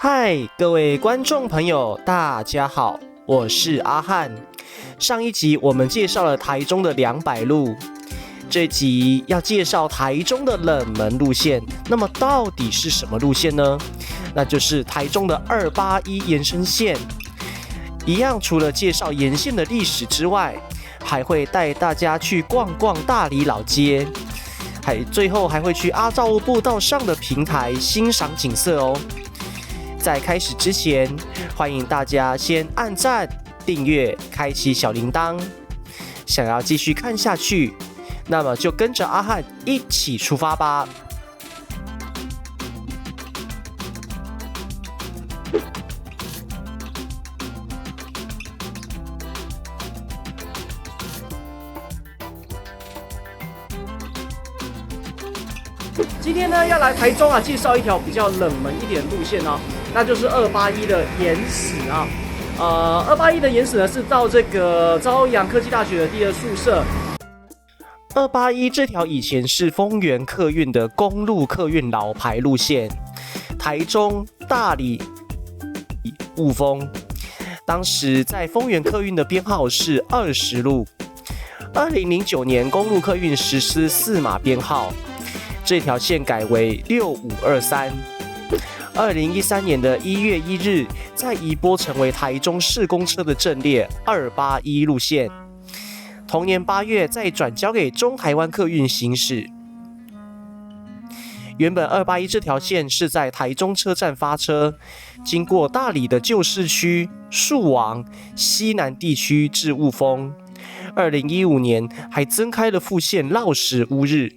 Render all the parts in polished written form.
嗨，各位观众朋友，大家好，我是阿汉。上一集我们介绍了台中的200路，这集要介绍台中的冷门路线。那么到底是什么路线呢？那就是台中的281延伸线。一样，除了介绍沿线的历史之外，还会带大家去逛逛大里老街，最后还会去阿造路步道上的平台欣赏景色哦。在开始之前，欢迎大家先按赞、订阅、开启小铃铛。想要继续看下去，那么就跟着阿汉一起出发吧。今天呢，要来台中介绍一条比较冷门一点的路线那就是281的延史281的延史呢是到这个朝阳科技大学的第2宿舍。281这条以前是丰原客运的公路客运老牌路线，台中、大里、雾峰，当时在丰原客运的编号是20路。2009年公路客运实施4码编号，这条线改为6523。2013年的1月1日，再移拨成为台中市公车的阵列281路线。同年8月，再转交给中台湾客运行驶。原本281这条线是在台中车站发车，经过大里的旧市区、树王、西南地区至雾峰。2015年还增开了副线绕石乌日。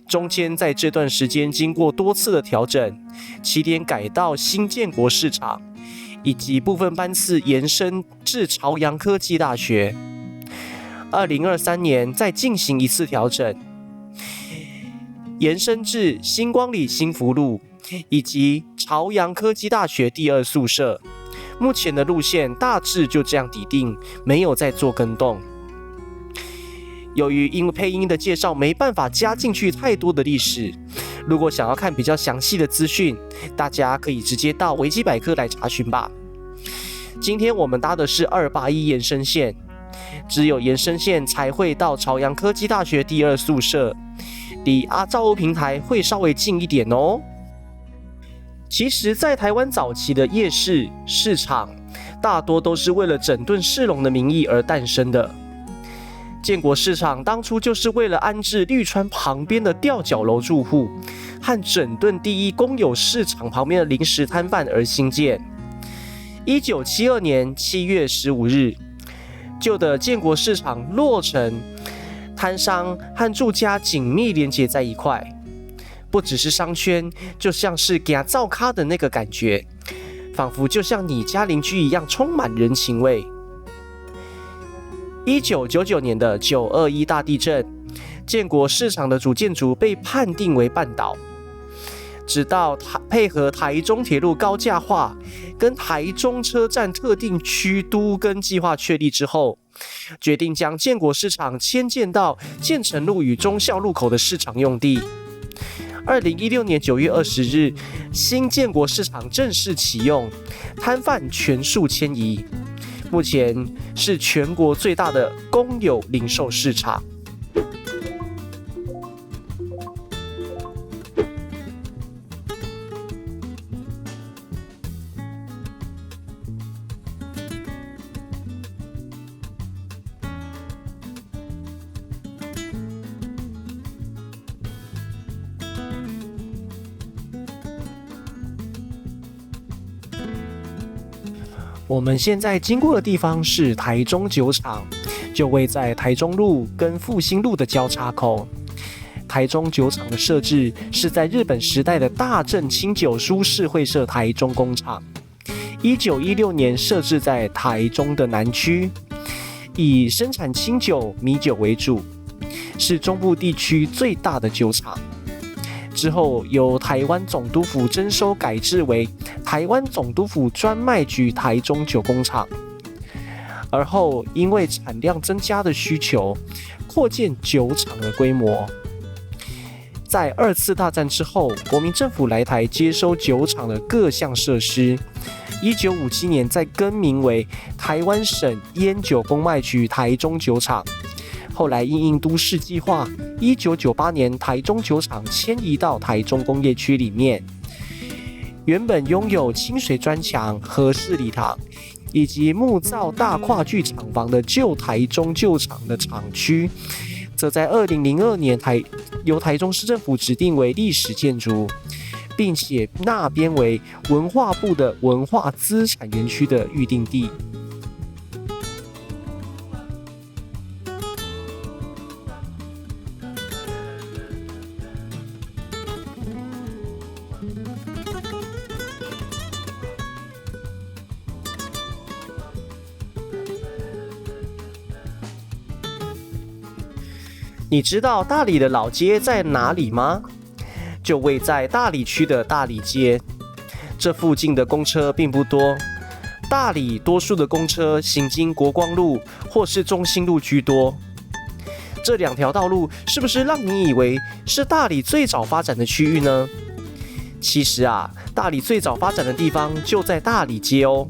中间在这段时间经过多次的调整，起点改到新建国市场，以及部分班次延伸至朝阳科技大学。2023年再进行一次调整，延伸至星光里新福路以及朝阳科技大学第2宿舍。目前的路线大致就这样底定，没有再做更动。由于因为配音的介绍没办法加进去太多的历史，如果想要看比较详细的资讯，大家可以直接到维基百科来查询吧。今天我们搭的是281延伸线，只有延伸线才会到朝阳科技大学第2宿舍，离阿造路平台会稍微近一点哦。其实，在台湾早期的夜市市场，大多都是为了整顿市容的名义而诞生的。建国市场当初就是为了安置绿川旁边的吊脚楼住户和整顿第一公有市场旁边的临时摊贩而兴建。1972年7月15日，旧的建国市场落成，摊商和住家紧密连结在一块，不只是商圈，就像是给造咖的那个感觉，仿佛就像你家邻居一样，充满人情味。1999年的921大地震，建国市场的主建筑被判定为半倒。直到配合台中铁路高架化跟台中车站特定区都更计划确立之后，决定将建国市场迁建到建成路与忠孝路口的市场用地。2016年9月20日，新建国市场正式启用，摊贩全数迁移。目前是全国最大的公有零售市场。我们现在经过的地方是台中酒厂，就位在台中路跟复兴路的交叉口。台中酒厂的设置是在日本时代的大正清酒株式会社台中工厂，1916年设置在台中的南区，以生产清酒、米酒为主，是中部地区最大的酒厂。之后由台湾总督府征收改制为台湾总督府专卖局台中酒工厂，而后因为产量增加的需求，扩建酒厂的规模。在2次大战之后，国民政府来台接收酒厂的各项设施。1957年再更名为台湾省烟酒公卖局台中酒厂。后来因应都市计划，1998年台中酒厂迁移到台中工业区里面。原本拥有清水砖墙、和式礼堂以及木造大跨距厂房的旧台中旧厂的厂区，则在2002年由台中市政府指定为历史建筑，并且纳编为文化部的文化资产园区的预定地。你知道大理的老街在哪里吗？就位在大理区的大理街。这附近的公车并不多，大理多数的公车行经国光路或是中心路居多。这2条道路是不是让你以为是大理最早发展的区域呢？其实啊，大理最早发展的地方就在大理街哦。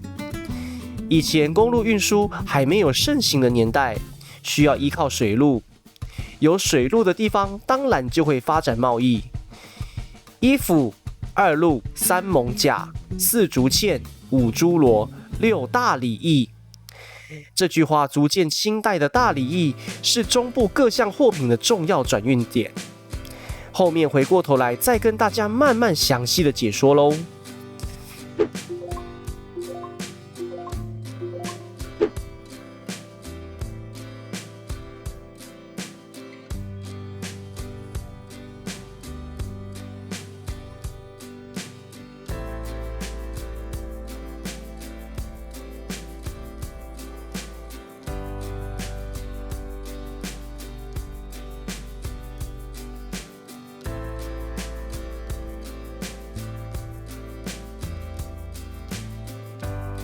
以前公路运输还没有盛行的年代，需要依靠水路。有水路的地方，当然就会发展贸易。1府、2路、3艋舺、4竹堑、5诸罗、6大理驿。这句话足见清代的大理驿是中部各项货品的重要转运点。后面回过头来再跟大家慢慢详细的解说喽。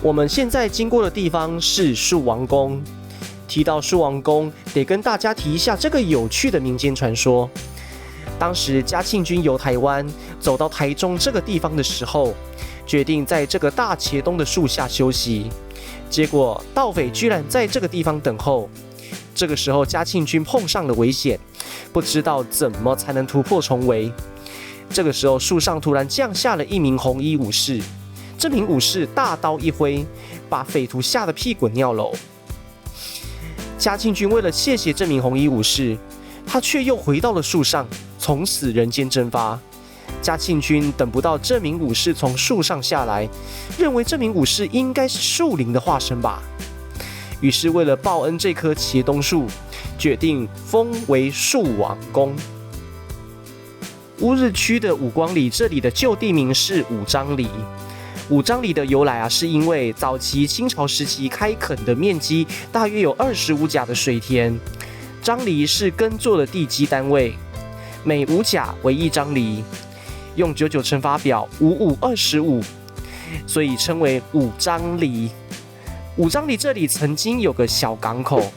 我们现在经过的地方是树王宫。提到树王宫，得跟大家提一下这个有趣的民间传说。当时嘉庆君游台湾，走到台中这个地方的时候，决定在这个大茄冬的树下休息。结果盗匪居然在这个地方等候。这个时候嘉庆君碰上了危险，不知道怎么才能突破重围。这个时候树上突然降下了一名红衣武士。这名武士大刀一挥，把匪徒吓得屁滚尿流。嘉庆君为了谢谢这名红衣武士，他却又回到了树上，从此人间蒸发。嘉庆君等不到这名武士从树上下来，认为这名武士应该是树灵的化身吧。于是为了报恩这棵茄冬树，决定封为树王公。乌日区的五光里，这里的旧地名是五张里。五张里的由来啊，是因为早期清朝时期开垦的面积大约有25甲的水田，张犁是耕作的地基单位，每5甲为1张犁，用99乘法表5525，所以称为五张犁。五张犁这里曾经有个小港口，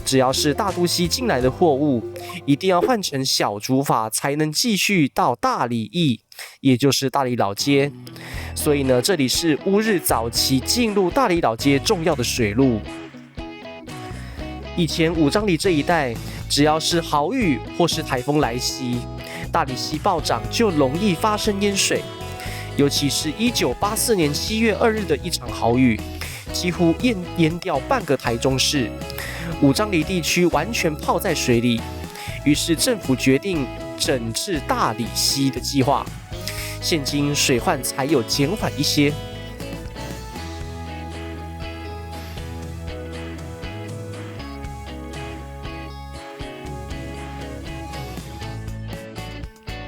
只要是大肚溪进来的货物，一定要换成小竹筏才能继续到大理驿，也就是大理老街。所以呢，这里是乌日早期进入大理老街重要的水路。以前五张里这一带，只要是豪雨或是台风来袭，大理溪暴涨就容易发生淹水。尤其是1984年7月2日的一场豪雨，几乎淹掉半个台中市，五张里地区完全泡在水里。于是政府决定整治大理溪的计划。现今水患才有减缓一些。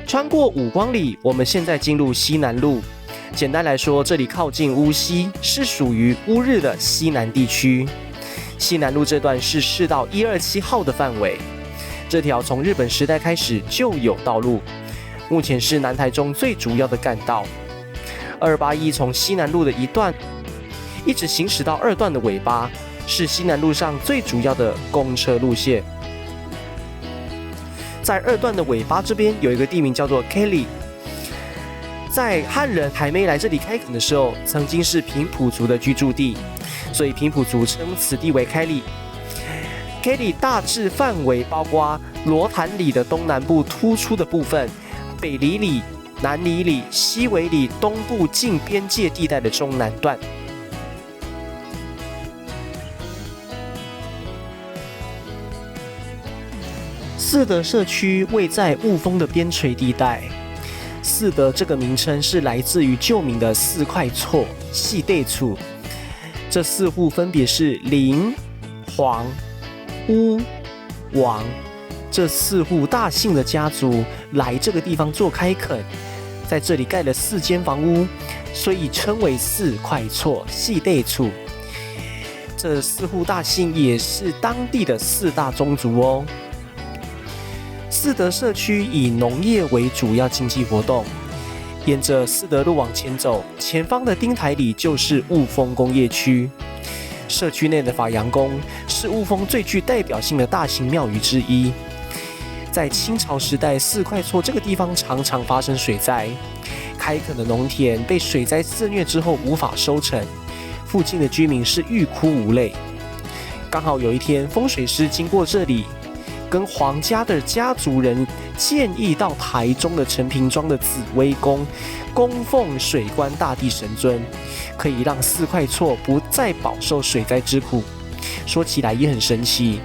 穿过五光里，我们现在进入西南路。简单来说，这里靠近乌溪，是属于乌日的西南地区。西南路这段是市道127号的范围。这条从日本时代开始就有道路。目前是南台中最主要的干道，281从西南路的一段一直行驶到2段的尾巴，是西南路上最主要的公车路线。在二段的尾巴这边有一个地名叫做 Kelly。在汉人还没来这里开垦的时候，曾经是平埔族的居住地，所以平埔族称此地为 Kelly。Kelly 大致范围包括罗潭里的东南部突出的部分、北里里、南里里、西尾里东部近边界地带的中南段。四德社区位在雾峰的边陲地带。四德这个名称是来自于旧名的四块厝系地厝，这四户分别是林、黄、乌、王这四户大姓的家族来这个地方做开垦，在这里盖了4间房屋，所以称为四块厝系地厝。这四户大姓也是当地的4大宗族哦。四德社区以农业为主要经济活动，沿着四德路往前走，前方的丁台里就是雾峰工业区。社区内的法阳宫是雾峰最具代表性的大型庙宇之一。在清朝时代，四块厝这个地方常常发生水灾，开垦的农田被水灾肆虐之后无法收成，附近的居民是欲哭无泪。刚好有一天，风水师经过这里，跟皇家的家族人建议到台中的陈平庄的紫微宫供奉水官大帝神尊，可以让四块厝不再饱受水灾之苦。说起来也很神奇，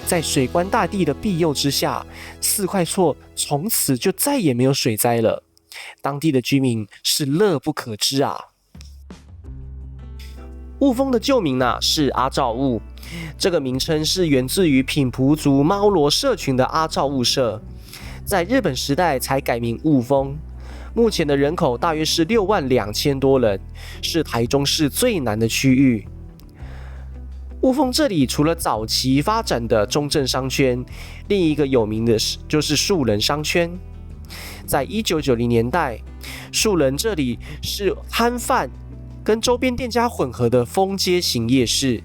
在水官大帝的庇佑之下，四块厝从此就再也没有水灾了。当地的居民是乐不可支啊。雾峰的旧名是阿照雾，这个名称是源自于品埔族猫罗社群的阿照雾社，在日本时代才改名雾峰。目前的人口大约是62000多人，是台中市最南的区域。雾峰这里除了早期发展的中正商圈，另一个有名的就是树人商圈。在1990年代，树人这里是摊贩跟周边店家混合的封街型夜市。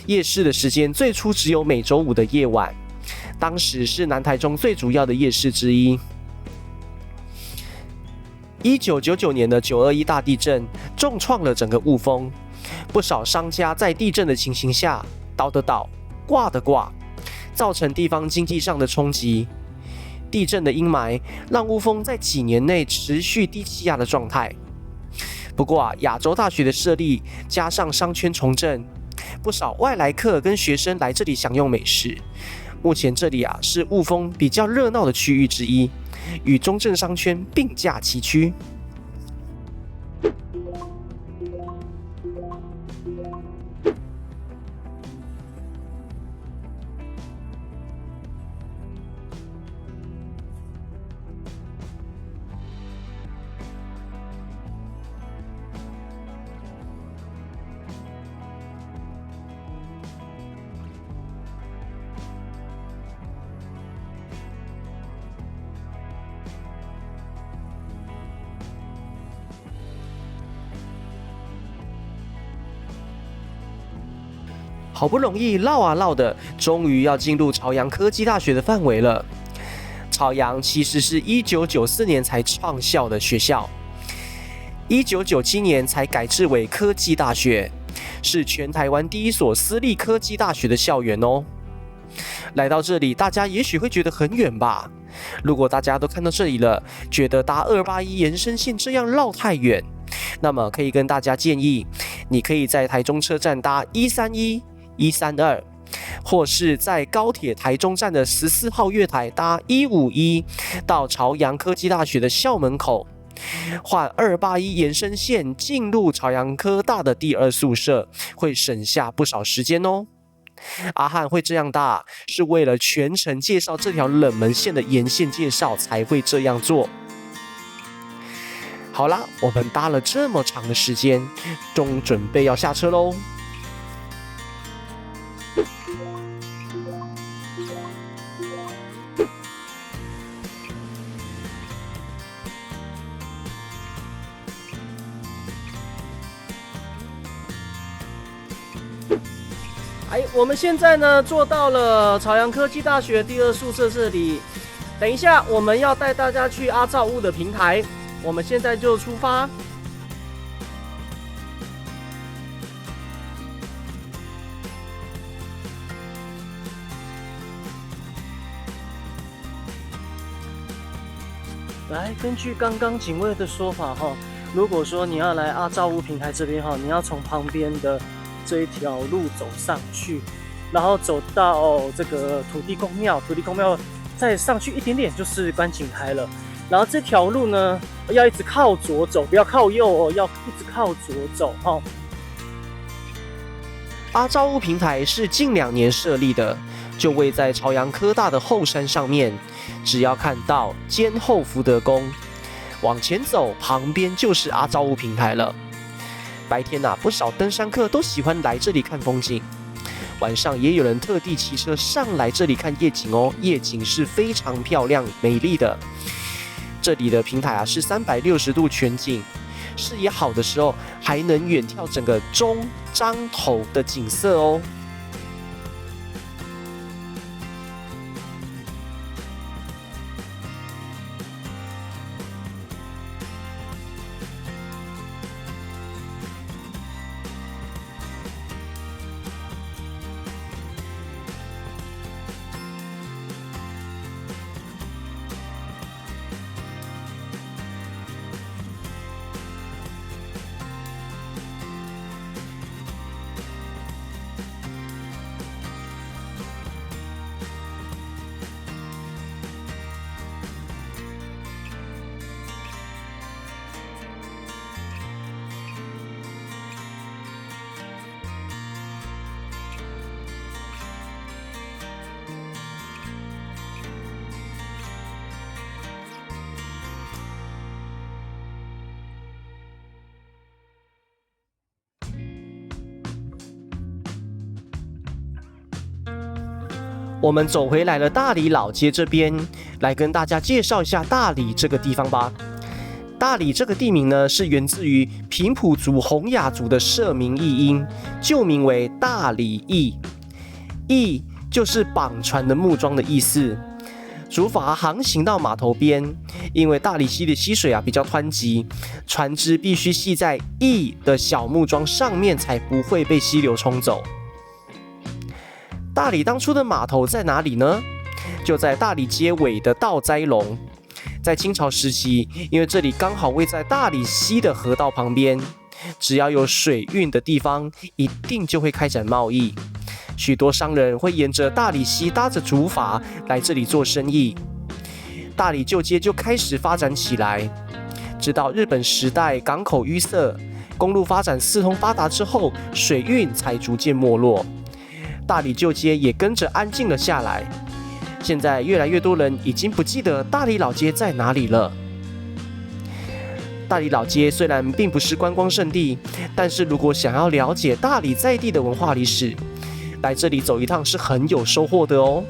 夜市的时间最初只有每周五的夜晚，当时是南台中最主要的夜市之一。1999年的921大地震重创了整个雾峰，不少商家在地震的情形下倒的倒，挂的挂，造成地方经济上的冲击。地震的阴霾让雾峰在几年内持续低气压的状态。不过亚洲大学的设立加上商圈重振，不少外来客跟学生来这里享用美食。目前这里是雾峰比较热闹的区域之一，与中正商圈并驾齐驱。好不容易绕啊绕的，终于要进入朝阳科技大学的范围了。朝阳其实是1994年才创校的学校，1997年才改制为科技大学，是全台湾第一所私立科技大学的校园哦。来到这里，大家也许会觉得很远吧？如果大家都看到这里了，觉得搭281延伸线这样绕太远，那么可以跟大家建议，你可以在台中车站搭131、132，或是在高铁台中站的14号月台搭151到朝阳科技大学的校门口，换281延伸线进入朝阳科大的第2宿舍，会省下不少时间哦。阿汉会这样搭，是为了全程介绍这条冷门线的沿线介绍才会这样做。好啦，我们搭了这么长的时间，终准备要下车喽。我们现在呢坐到了朝阳科技大学第2宿舍这里。等一下，我们要带大家去阿造屋的平台，我们现在就出发。来，根据刚刚警卫的说法哈，如果说你要来阿造屋平台这边哈，你要从旁边的这一条路走上去，然后走到这个土地公庙，再上去一点点就是观景台了。然后这条路呢，要一直靠左走，不要靠右哦，要一直靠左走哈。阿造屋平台是近2年设立的，就位在朝阳科大的后山上面。只要看到监后福德宫，往前走，旁边就是阿造屋平台了。白天不少登山客都喜欢来这里看风景。晚上也有人特地骑车上来这里看夜景哦，夜景是非常漂亮美丽的。这里的平台是360度全景，视野好的时候还能远眺整个中彰投的景色哦。我们走回来了大理老街这边，来跟大家介绍一下大理这个地方吧。大理这个地名呢，是源自于平埔族洪雅族的社名译音，旧名为大理驿。驿就是绑船的木桩的意思。竹筏航行到码头边，因为大理溪的溪水比较湍急，船只必须系在驿的小木桩上面，才不会被溪流冲走。大理当初的码头在哪里呢？就在大理街尾的道斋龙。在清朝时期，因为这里刚好位在大理溪的河道旁边，只要有水运的地方，一定就会开展贸易。许多商人会沿着大理溪搭着竹筏来这里做生意，大理旧街就开始发展起来。直到日本时代港口淤塞，公路发展四通发达之后，水运才逐渐没落。大理旧街也跟着安静了下来。现在越来越多人已经不记得大理老街在哪里了。大理老街虽然并不是观光胜地，但是如果想要了解大理在地的文化历史，来这里走一趟是很有收获的哦。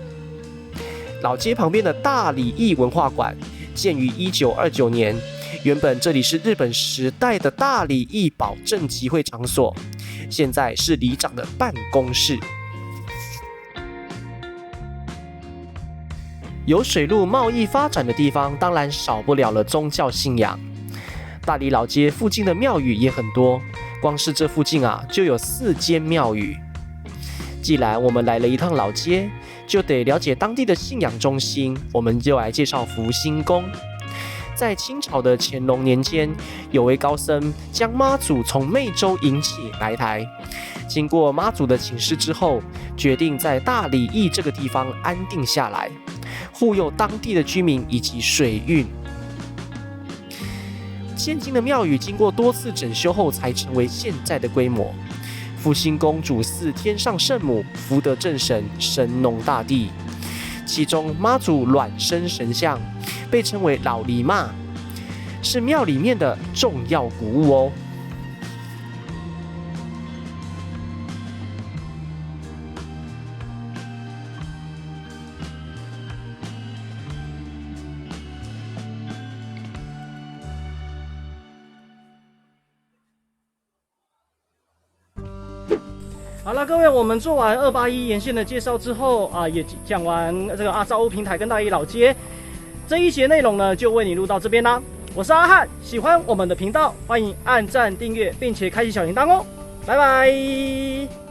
老街旁边的大理驿文化馆建于1929年，原本这里是日本时代的大理驿保证集会场所，现在是里长的办公室。有水陆贸易发展的地方，当然少不了了宗教信仰。大理老街附近的庙宇也很多，光是这附近就有4间庙宇。既然我们来了一趟老街，就得了解当地的信仰中心，我们就来介绍福星宫。在清朝的乾隆年间，有位高僧将妈祖从湄洲迎起来台，经过妈祖的请示之后，决定在大理驿这个地方安定下来，护佑当地的居民以及水运。现今的庙宇经过多次整修后，才成为现在的规模。福星宫主祀天上圣母、福德正神、神农大帝，其中妈祖卵生神像被称为老狸妈，是庙里面的重要古物哦。好了，各位，我们做完281沿线的介绍之后也讲完这个阿造屋平台跟大理老街。这一节内容呢就为你录到这边啦。我是阿汉，喜欢我们的频道，欢迎按赞、订阅，并且开启小铃铛哦。拜拜。